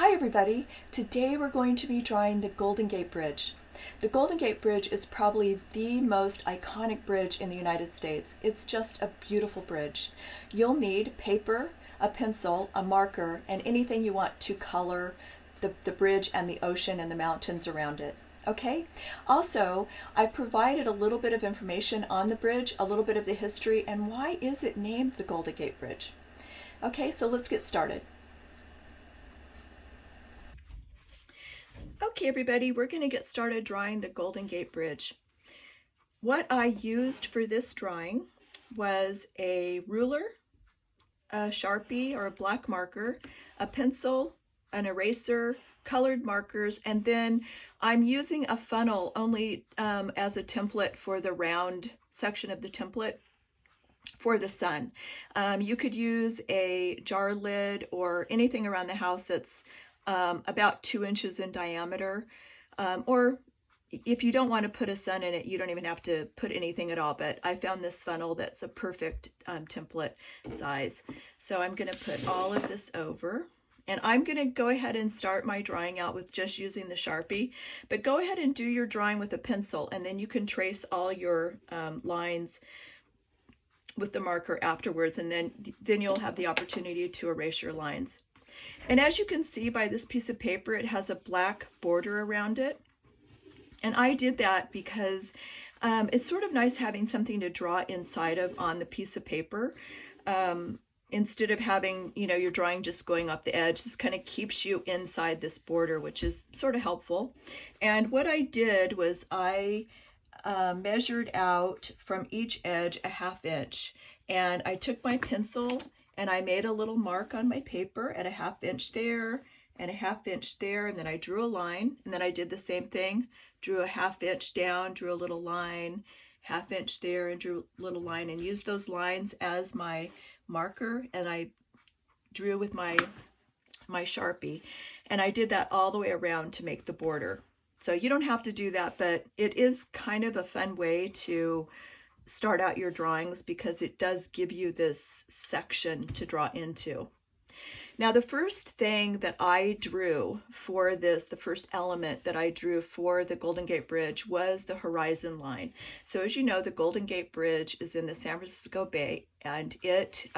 Hi everybody! Today we're going to be drawing the Golden Gate Bridge. The Golden Gate Bridge is probably the most iconic bridge in the United States. It's just a beautiful bridge. You'll need paper, a pencil, a marker, and anything you want to color the bridge and the ocean and the mountains around it. Okay? Also, I've provided a little bit of information on the bridge, a little bit of the history, and why is it named the Golden Gate Bridge. Okay, so let's get started. Okay, everybody, we're going to get started drawing the Golden Gate Bridge. What I used for this drawing was a ruler, a Sharpie or a black marker, a pencil, an eraser, colored markers, and then I'm using a funnel only as a template for the round section of the template for the sun. You could use a jar lid or anything around the house that's about 2 inches in diameter, or if you don't want to put a sun in it, you don't even have to put anything at all, but I found this funnel that's a perfect template size. So I'm going to put all of this over, and I'm going to go ahead and start my drawing out with just using the Sharpie, but go ahead and do your drawing with a pencil, and then you can trace all your lines with the marker afterwards, and then you'll have the opportunity to erase your lines. And as you can see by this piece of paper, it has a black border around it. And I did that because it's sort of nice having something to draw inside of on the piece of paper. Instead of having, your drawing just going up the edge, this kind of keeps you inside this border, which is sort of helpful. And what I did was I measured out from each edge a 1/2 inch. And I took my pencil and I made a little mark on my paper at a 1/2 inch there and a 1/2 inch there, and then I drew a line, and then I did the same thing, drew a 1/2 inch down, drew a little line, 1/2 inch there, and drew a little line, and used those lines as my marker, and I drew with my Sharpie, and I did that all the way around to make the border. So you don't have to do that, but it is kind of a fun way to start out your drawings because it does give you this section to draw into. Now, the first thing that I drew for this, the first element that I drew for the Golden Gate Bridge was the horizon line. So as you know, the Golden Gate Bridge is in the San Francisco Bay, and it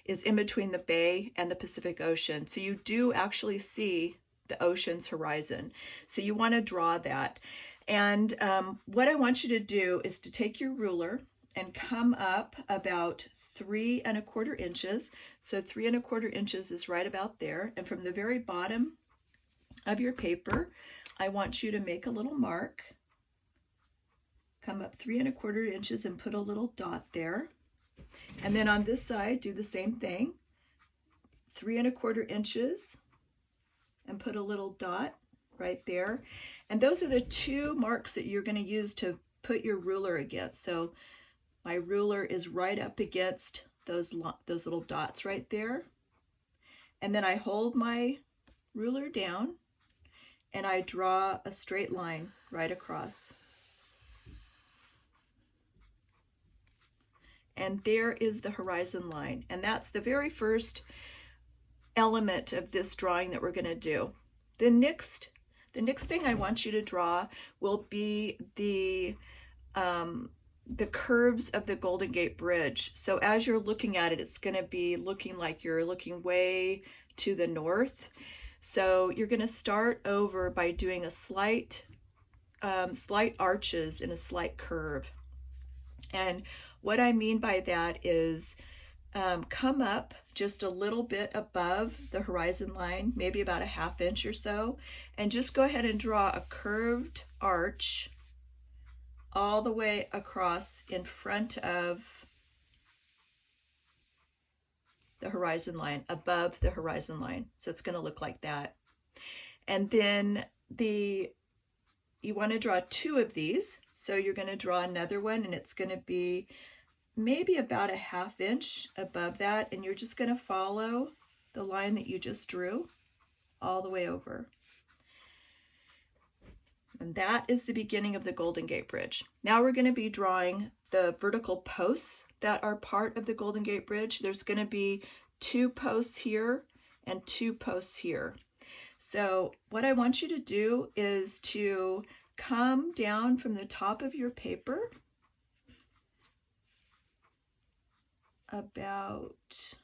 is in between the bay and the Pacific Ocean. So you do actually see the ocean's horizon. So you want to draw that. And what I want you to do is to take your ruler and come up about 3 1/4 inches. So 3 1/4 inches is right about there. And from the very bottom of your paper, I want you to make a little mark. Come up 3 1/4 inches and put a little dot there. And then on this side, do the same thing. 3 1/4 inches and put a little dot right there. And those are the 2 marks that you're going to use to put your ruler against. So my ruler is right up against those little dots right there. And then I hold my ruler down and I draw a straight line right across. And there is the horizon line. And that's the very first element of this drawing that we're going to do. The next thing I want you to draw will be the curves of the Golden Gate Bridge. So as you're looking at it, it's going to be looking like you're looking way to the north. So you're going to start over by doing a slight arches and a slight curve. And what I mean by that is come up just a little bit above the horizon line, maybe about a 1/2 inch or so, and just go ahead and draw a curved arch all the way across in front of the horizon line, above the horizon line. So it's going to look like that. And then you want to draw 2 of these. So you're going to draw another one, and it's going to be maybe about a 1/2 inch above that, and you're just going to follow the line that you just drew all the way over. And that is the beginning of the Golden Gate Bridge. Now we're going to be drawing the vertical posts that are part of the Golden Gate Bridge. There's going to be 2 posts here and 2 posts here. So what I want you to do is to come down from the top of your paper about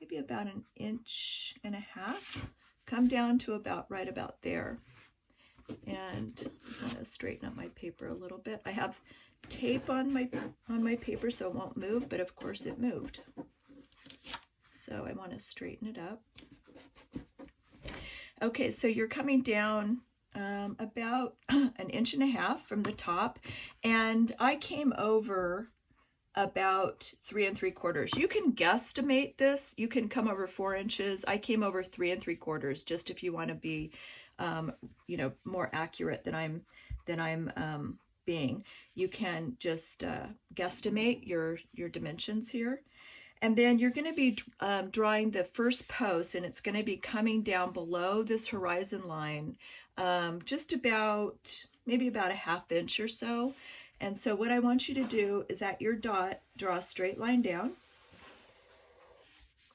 maybe about 1.5 inches. Come down to right about there. And I just want to straighten up my paper a little bit. I have tape on my paper so it won't move, but of course it moved. So I want to straighten it up. Okay, so you're coming down about 1.5 inches from the top, and I came over about 3 3/4. You can guesstimate this. You can come over 4 inches. I came over 3 3/4, just if you want to be, more accurate than I'm being. You can just guesstimate your dimensions here. And then you're going to be drawing the first post, and it's going to be coming down below this horizon line, just about, maybe about 1/2 inch or so. And so what I want you to do is at your dot, draw a straight line down,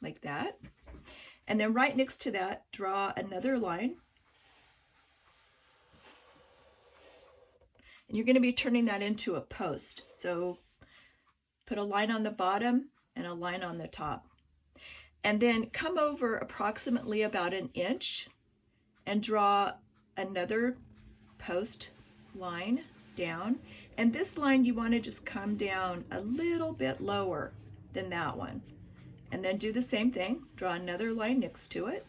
like that. And then right next to that, draw another line. And you're going to be turning that into a post. So put a line on the bottom and a line on the top. And then come over approximately about 1 inch and draw another post line down. And this line you want to just come down a little bit lower than that one. And then do the same thing, draw another line next to it.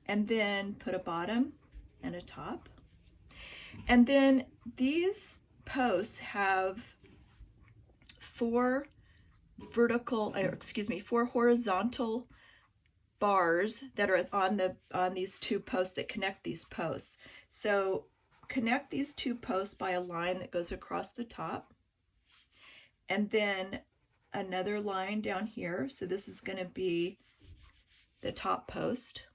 And then put a bottom and a top. And then these posts have four horizontal bars that are on these two posts that connect these posts. So connect these two posts by a line that goes across the top, and then another line down here. So this is going to be the top post,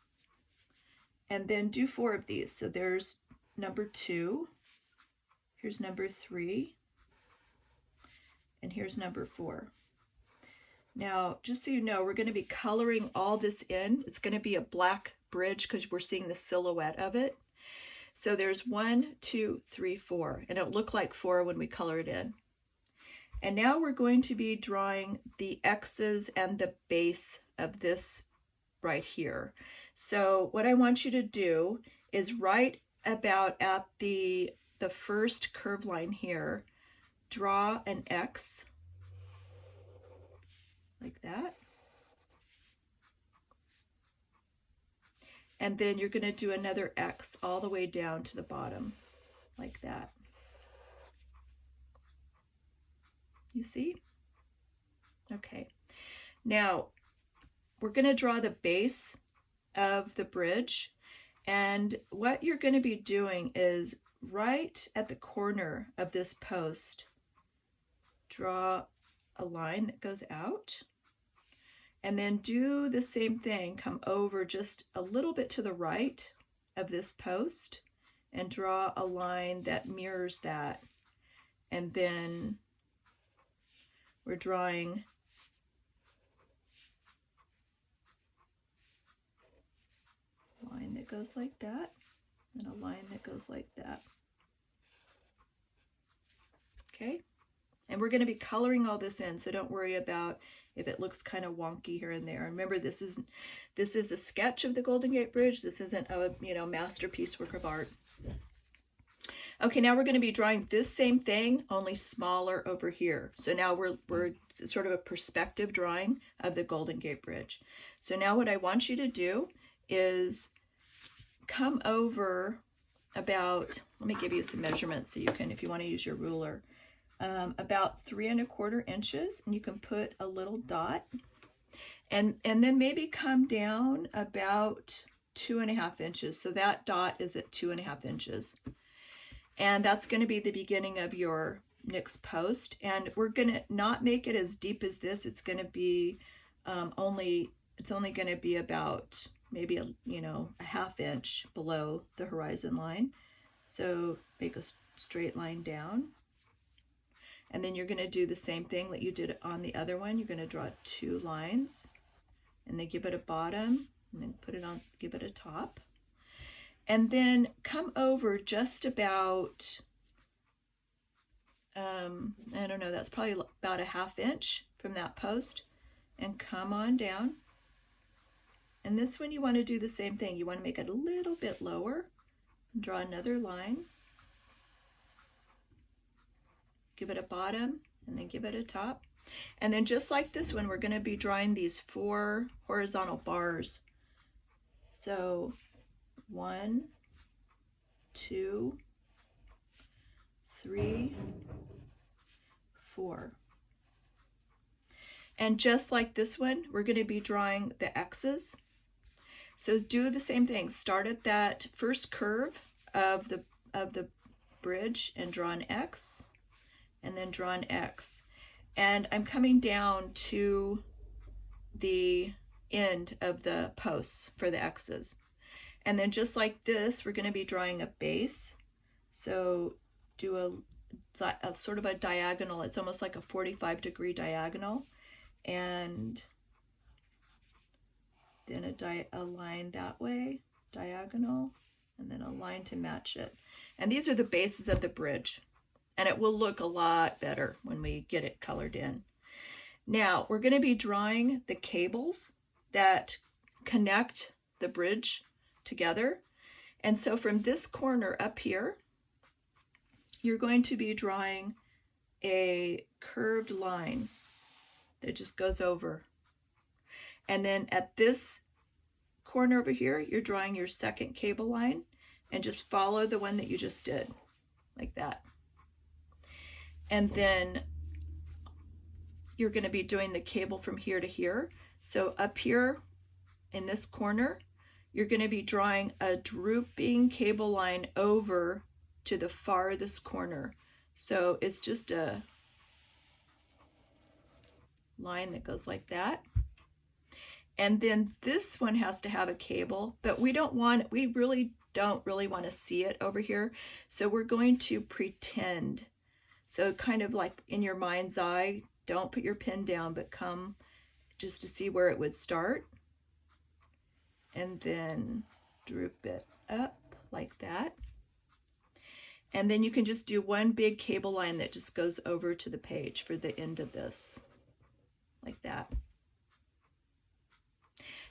and then do 4 of these. So there's number 2, here's number 3, and here's number 4. Now, just so you know, we're going to be coloring all this in. It's going to be a black bridge because we're seeing the silhouette of it. So there's 1, 2, 3, 4, and it'll look like 4 when we color it in. And now we're going to be drawing the X's and the base of this right here. So what I want you to do is right about at the first curve line here, draw an X like that. And then you're going to do another X all the way down to the bottom, like that. You see? Okay. Now, we're going to draw the base of the bridge. And what you're going to be doing is right at the corner of this post, draw a line that goes out. And then do the same thing, come over just a little bit to the right of this post and draw a line that mirrors that. And then we're drawing a line that goes like that and a line that goes like that. Okay? And we're going to be coloring all this in, so don't worry about if it looks kind of wonky here and there. Remember, this is a sketch of the Golden Gate Bridge. This isn't a masterpiece work of art. Okay, now we're going to be drawing this same thing, only smaller over here. So now we're sort of a perspective drawing of the Golden Gate Bridge. So now what I want you to do is come over about, let me give you some measurements so you can, if you want to use your ruler, about 3 1/4 inches, and you can put a little dot, and then maybe come down about 2 1/2 inches. So that dot is at 2 1/2 inches. And that's going to be the beginning of your next post. And we're going to not make it as deep as this. It's going to be only going to be about maybe a 1/2 inch below the horizon line. So make a straight line down. And then you're going to do the same thing that you did on the other one. You're going to draw 2 lines and then give it a bottom, and then put it on, give it a top. And then come over just about, I don't know, that's probably about a 1/2 inch from that post, and come on down. And this one you want to do the same thing. You want to make it a little bit lower. Draw another line. Give it a bottom, and then give it a top. And then just like this one, we're going to be drawing these 4 horizontal bars. So 1, 2, 3, 4. And just like this one, we're going to be drawing the X's. So do the same thing. Start at that first curve of the bridge and draw an X, and then draw an X. And I'm coming down to the end of the posts for the X's. And then just like this, we're going to be drawing a base. So do a sort of a diagonal. It's almost like a 45-degree diagonal. And then a line that way, diagonal, and then a line to match it. And these are the bases of the bridge. And it will look a lot better when we get it colored in. Now, we're going to be drawing the cables that connect the bridge together. And so from this corner up here, you're going to be drawing a curved line that just goes over. And then at this corner over here, you're drawing your second cable line, and just follow the one that you just did, like that. And then you're going to be doing the cable from here to here. So up here in this corner, you're going to be drawing a drooping cable line over to the farthest corner. So it's just a line that goes like that. And then this one has to have a cable, but we really don't want to see it over here. So we're going to pretend. So kind of like in your mind's eye, don't put your pen down, but come just to see where it would start. And then droop it up like that. And then you can just do one big cable line that just goes over to the page for the end of this, like that.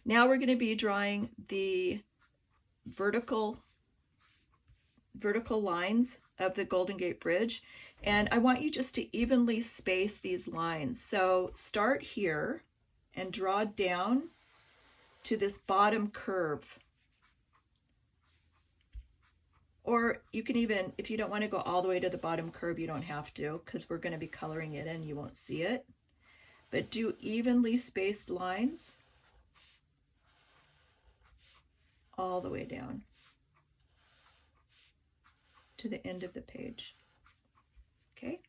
Now we're going to be drawing the vertical lines of the Golden Gate Bridge. And I want you just to evenly space these lines. So start here and draw down to this bottom curve. Or you can even, if you don't want to go all the way to the bottom curve, you don't have to, because we're going to be coloring it in, you won't see it. But do evenly spaced lines all the way down to the end of the page. Okay?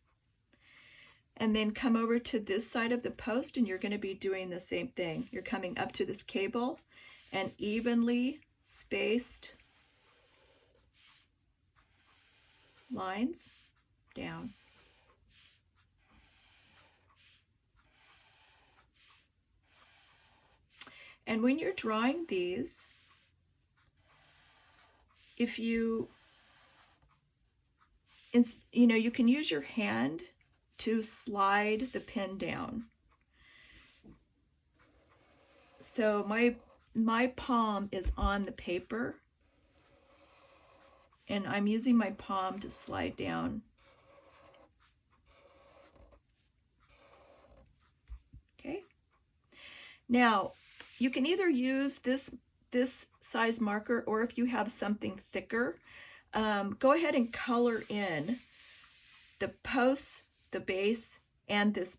And then come over to this side of the post, and you're going to be doing the same thing. You're coming up to this cable and evenly spaced lines down. And when you're drawing these, if you can use your hand to slide the pen down. So my palm is on the paper, and I'm using my palm to slide down. Okay. Now, you can either use this size marker, or if you have something thicker, go ahead and color in the posts, the base, and the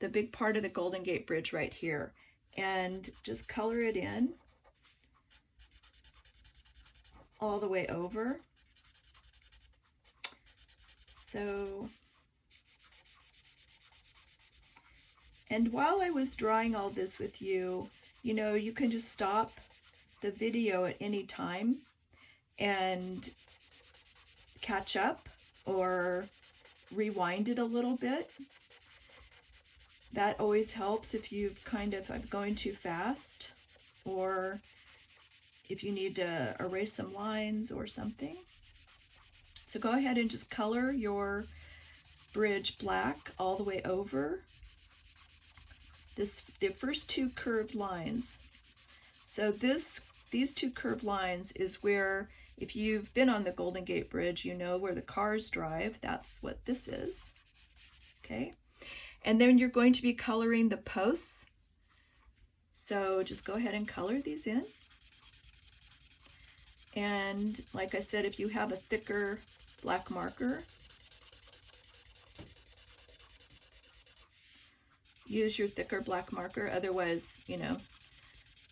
big part of the Golden Gate Bridge right here, and just color it in all the way over. So, and while I was drawing all this with you, you can just stop the video at any time and catch up or rewind it a little bit. That always helps if you've kind of going too fast, or if you need to erase some lines or something. So go ahead and just color your bridge black all the way over the first two curved lines. So these two curved lines is where, if you've been on the Golden Gate Bridge, you know where the cars drive. That's what this is. Okay. And then you're going to be coloring the posts. So just go ahead and color these in. And like I said, if you have a thicker black marker, use your thicker black marker. Otherwise, you know,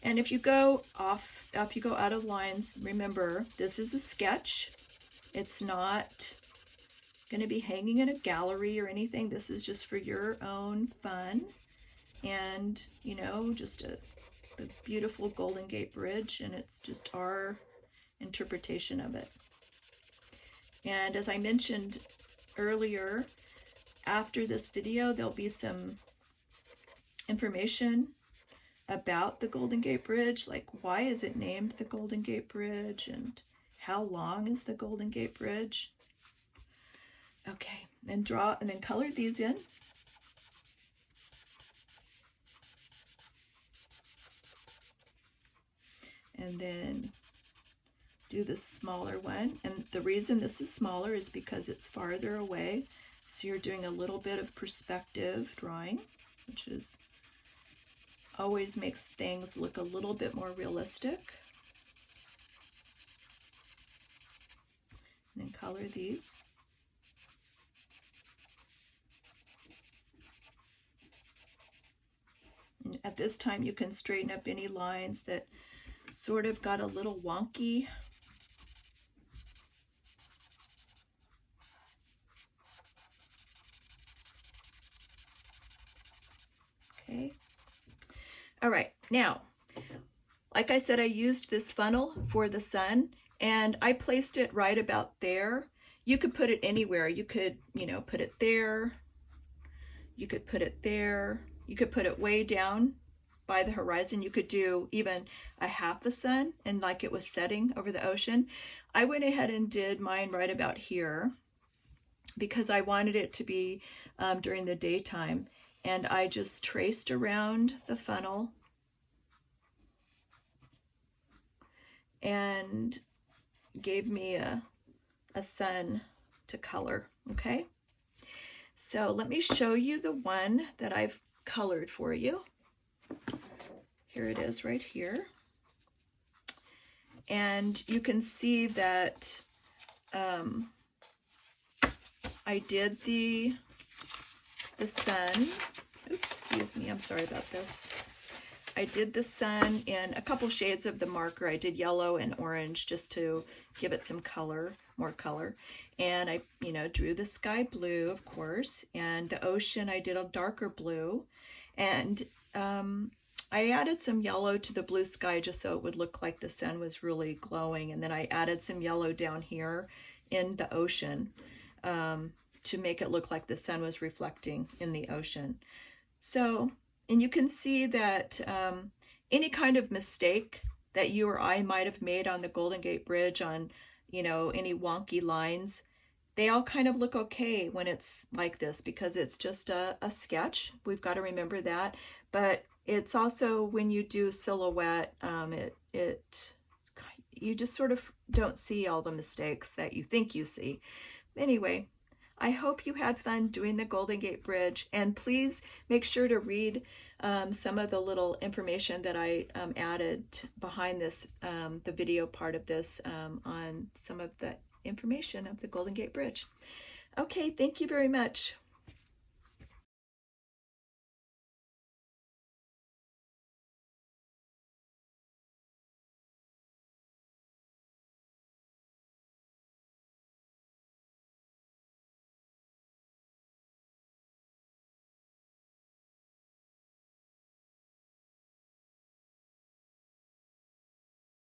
and if you go out of lines, remember, this is a sketch. It's not going to be hanging in a gallery or anything. This is just for your own fun, and you know, just the beautiful Golden Gate Bridge, and it's just our interpretation of it. And as I mentioned earlier, after this video, there'll be some information about the Golden Gate Bridge, like why is it named the Golden Gate Bridge, and how long is the Golden Gate Bridge. Okay, and draw and then color these in. And then do the smaller one. And the reason this is smaller is because it's farther away. So you're doing a little bit of perspective drawing, which is always makes things look a little bit more realistic. And then color these. And at this time, you can straighten up any lines that sort of got a little wonky. Okay. All right, now, like I said, I used this funnel for the sun, and I placed it right about there. You could put it anywhere. You could, you know, put it there. You could put it there. You could put it way down by the horizon. You could do even a half a sun, and like it was setting over the ocean. I went ahead and did mine right about here because I wanted it to be during the daytime. And I just traced around the funnel and gave me a sun to color, okay? So let me show you the one that I've colored for you. Here it is right here. And you can see that I did the sun. Oops, excuse me, I'm sorry about this. I did the sun in a couple shades of the marker. I did yellow and orange just to give it some color, more color. And I, you know, drew the sky blue, of course, and the ocean I did a darker blue. And I added some yellow to the blue sky just so it would look like the sun was really glowing. And then I added some yellow down here in the ocean to make it look like the sun was reflecting in the ocean. So, and you can see that any kind of mistake that you or I might have made on the Golden Gate Bridge, on, you know, any wonky lines, they all kind of look okay when it's like this because it's just a sketch. We've got to remember that. But it's also, when you do silhouette, you just sort of don't see all the mistakes that you think you see. Anyway, I hope you had fun doing the Golden Gate Bridge, and please make sure to read some of the little information that I added behind this, the video part of this, on some of the information of the Golden Gate Bridge. Okay, thank you very much.